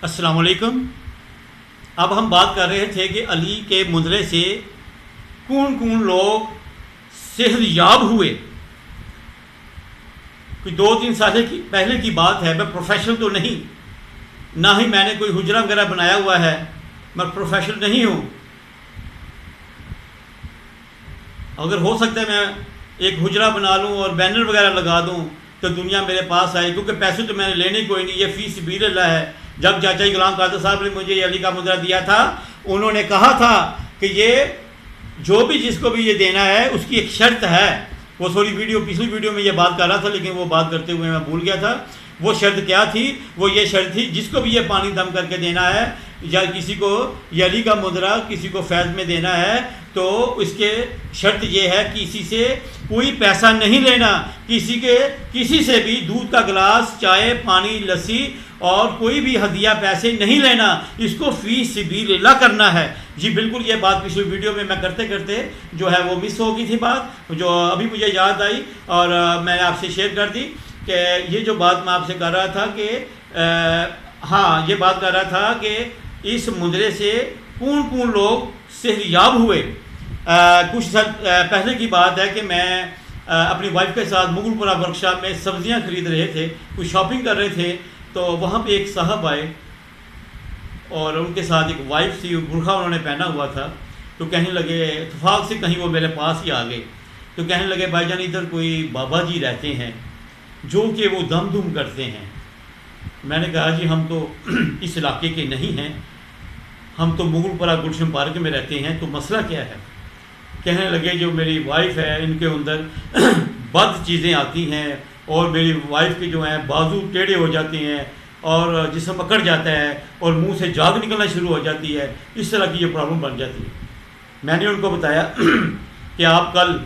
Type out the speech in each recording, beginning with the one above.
السلام علیکم۔ اب ہم بات کر رہے تھے کہ علی کے منظرے سے کون کون لوگ صحت یاب ہوئے۔ کوئی 2-3 سال پہلے کی بات ہے، میں پروفیشنل تو نہیں، نہ ہی میں نے کوئی حجرہ وغیرہ بنایا ہوا ہے، میں پروفیشنل نہیں ہوں۔ اگر ہو سکتا ہے میں ایک حجرہ بنا لوں اور بینر وغیرہ لگا دوں تو دنیا میرے پاس آئے، کیونکہ پیسے تو میں نے لینے کوئی نہیں، یہ فی سبیل اللہ ہے۔ جب چاچا غلام قادر صاحب نے مجھے یہ علی کا منظرہ دیا تھا، انہوں نے کہا تھا کہ یہ جو بھی جس کو بھی یہ دینا ہے اس کی ایک شرط ہے۔ وہ پچھلی ویڈیو میں یہ بات کر رہا تھا، لیکن وہ بات کرتے ہوئے میں بھول گیا تھا۔ وہ شرط کیا تھی؟ وہ یہ شرط تھی، جس کو بھی یہ پانی دم کر کے دینا ہے یا کسی کو یہ علی کا منظرہ کسی کو فیض میں دینا ہے تو اس کے شرط یہ ہے کہ کسی سے کوئی پیسہ نہیں لینا، کسی سے بھی دودھ کا گلاس، چائے، پانی، لسی اور کوئی بھی ہدیہ پیسے نہیں لینا، اس کو فی سبیل اللہ کرنا ہے۔ جی بالکل، یہ بات پچھلی ویڈیو میں کرتے کرتے جو ہے وہ مس ہو گئی تھی بات، جو ابھی مجھے یاد آئی اور میں نے آپ سے شیئر کر دی کہ یہ جو بات میں آپ سے کر رہا تھا کہ یہ بات کر رہا تھا کہ اس منظرے سے کون کون لوگ صحت یاب ہوئے۔ کچھ سال پہلے کی بات ہے کہ میں اپنی وائف کے ساتھ مغل پورہ ورک شاپ میں سبزیاں خرید رہے تھے، کچھ شاپنگ کر رہے تھے، تو وہاں پہ ایک صاحب آئے اور ان کے ساتھ ایک وائف تھی، برقع انہوں نے پہنا ہوا تھا۔ تو کہنے لگے، اتفاق سے کہیں وہ میرے پاس ہی آ گئے، تو کہنے لگے بھائی جان ادھر کوئی بابا جی رہتے ہیں جو کہ وہ دم دم کرتے ہیں۔ میں نے کہا جی ہم تو اس علاقے کے نہیں ہیں، ہم تو مغل پورہ گلشن پارک میں رہتے ہیں، تو مسئلہ کیا ہے؟ کہنے لگے جو میری وائف ہے ان کے اندر بد چیزیں آتی ہیں اور میری وائف کے جو ہیں بازو ٹیڑھے ہو جاتے ہیں اور جسم اکڑ جاتا ہے اور منہ سے جاگ نکلنا شروع ہو جاتی ہے، اس طرح کی یہ پرابلم بن جاتی ہے۔ میں نے ان کو بتایا کہ آپ کل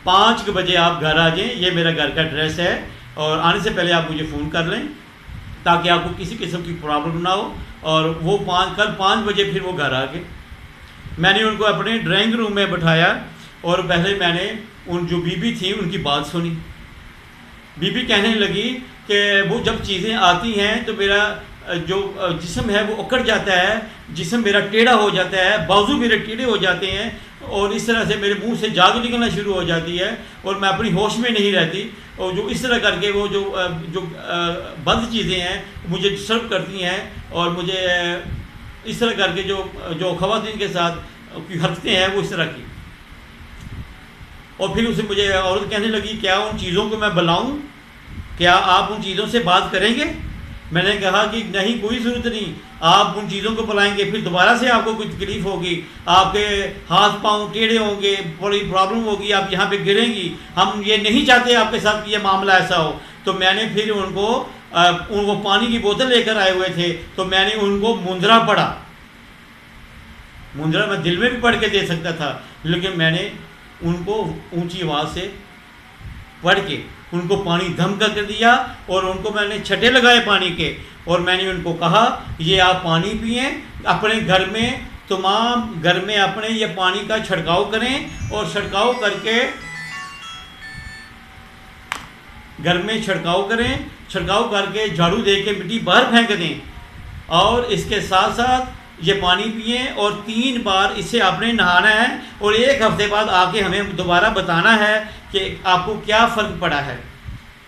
5 بجے آپ گھر آ جائیں، یہ میرا گھر کا ایڈریس ہے، اور آنے سے پہلے آپ مجھے فون کر لیں تاکہ آپ کو کسی قسم کی پرابلم نہ ہو۔ اور وہ کل 5 بجے پھر وہ گھر آ گئے۔ میں نے ان کو اپنے ڈرائنگ روم میں بٹھایا اور پہلے میں نے ان جو بی بی تھی ان کی بات سنی۔ بی بی کہنے لگی کہ وہ جب چیزیں آتی ہیں تو میرا جو جسم ہے وہ اکڑ جاتا ہے، جسم میرا ٹیڑھا ہو جاتا ہے، بازو میرے ٹیڑھے ہو جاتے ہیں اور اس طرح سے میرے منہ سے جاگ نکلنا شروع ہو جاتی ہے اور میں اپنی ہوش میں نہیں رہتی، اور جو اس طرح کر کے وہ جو بد چیزیں ہیں مجھے ڈسٹرب کرتی ہیں، اور مجھے اس طرح کر کے جو خواتین کے ساتھ حرکتیں ہیں وہ اس طرح کی۔ اور پھر اسے مجھے عورت کہنے لگی کیا ان چیزوں کو میں بلاؤں؟ کیا آپ ان چیزوں سے بات کریں گے؟ میں نے کہا کہ نہیں، کوئی ضرورت نہیں، آپ ان چیزوں کو بلائیں گے پھر دوبارہ سے آپ کو کوئی تکلیف ہوگی، آپ کے ہاتھ پاؤں ٹیڑھے ہوں گے، بڑی پرابلم ہوگی، آپ یہاں پہ گریں گی، ہم یہ نہیں چاہتے آپ کے ساتھ یہ معاملہ ایسا ہو۔ تو میں نے پھر ان کو پانی کی بوتل لے کر آئے ہوئے تھے، تو میں نے ان کو منظرہ پڑھا۔ منظرہ میں دل میں بھی پڑھ کے دے سکتا تھا، لیکن میں نے ان کو اونچی آواز سے پڑھ کے ان کو پانی دم کر کے دیا، اور ان کو میں نے چھٹے لگائے پانی کے، اور میں نے ان کو کہا یہ آپ پانی پئیں، اپنے گھر میں تمام گھر میں اپنے یہ پانی کا چھڑکاؤ کریں، اور چھڑکاؤ کر کے گھر میں چھڑکاؤ کریں، چھڑکاؤ کر کے جھاڑو دے کے مٹی باہر پھینک دیں، اور اس کے ساتھ ساتھ یہ پانی پئیں، اور 3 بار اس سے آپ نے نہانا ہے، اور 1 ہفتے بعد آ کے ہمیں دوبارہ بتانا ہے کہ آپ کو کیا فرق پڑا ہے۔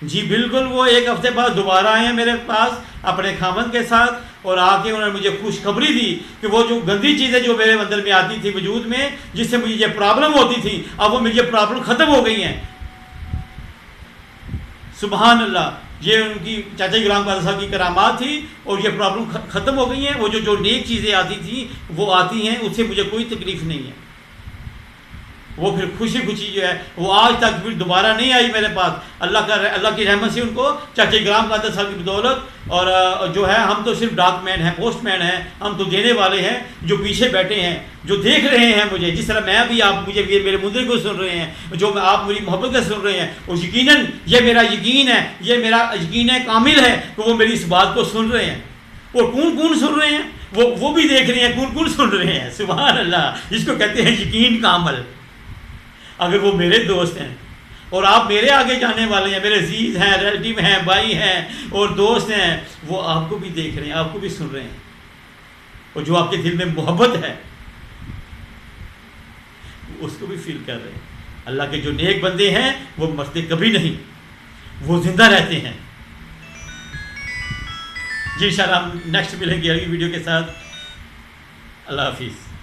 جی بالکل، وہ 1 ہفتے بعد دوبارہ آئے ہیں میرے پاس اپنے خاوند کے ساتھ، اور آ کے انہوں نے مجھے خوشخبری دی کہ وہ جو گندی چیزیں جو میرے اندر میں آتی تھی وجود میں، جس سے مجھے یہ پرابلم ہوتی تھی، اب وہ مجھے پرابلم ختم ہو گئی ہیں۔ سبحان اللہ، یہ ان کی چاچا غلام قادر صاحب کی کرامات تھی، اور یہ پرابلم ختم ہو گئی ہیں۔ وہ جو نیک چیزیں آتی تھیں وہ آتی ہیں، اس سے مجھے کوئی تکلیف نہیں ہے۔ وہ پھر خوشی جو ہے وہ آج تک پھر دوبارہ نہیں آئی میرے پاس، اللہ کی رحمت سے ان کو چاچا غلام قادر صاحب کی بدولت، اور جو ہے ہم تو صرف ڈاک مین ہیں، پوسٹ مین ہیں، ہم تو دینے والے ہیں، جو پیچھے بیٹھے ہیں، جو دیکھ رہے ہیں مجھے، جس طرح میں بھی آپ مجھے میرے منظر کو سن رہے ہیں، جو آپ میری محبت کا سن رہے ہیں، اور یقیناً یہ میرا یقین ہے، یہ میرا یقین ہے کامل ہے کہ وہ میری اس بات کو سن رہے ہیں۔ اور کون سن رہے ہیں؟ وہ بھی دیکھ رہے ہیں، کون سن رہے ہیں۔ سبحان اللہ، جس کو کہتے ہیں یقین کامل۔ اگر وہ میرے دوست ہیں اور آپ میرے آگے جانے والے ہیں، میرے عزیز ہیں، ریلیٹیو ہیں، بھائی ہیں اور دوست ہیں، وہ آپ کو بھی دیکھ رہے ہیں، آپ کو بھی سن رہے ہیں۔ اور جو آپ کے دل میں محبت ہے اس کو بھی فیل کر رہے ہیں. اللہ کے جو نیک بندے ہیں وہ مرتے کبھی نہیں, وہ زندہ رہتے ہیں. جی انشاءاللہ ہم نیکسٹ ملیں گے اگلی ویڈیو کے ساتھ. اللہ حافظ.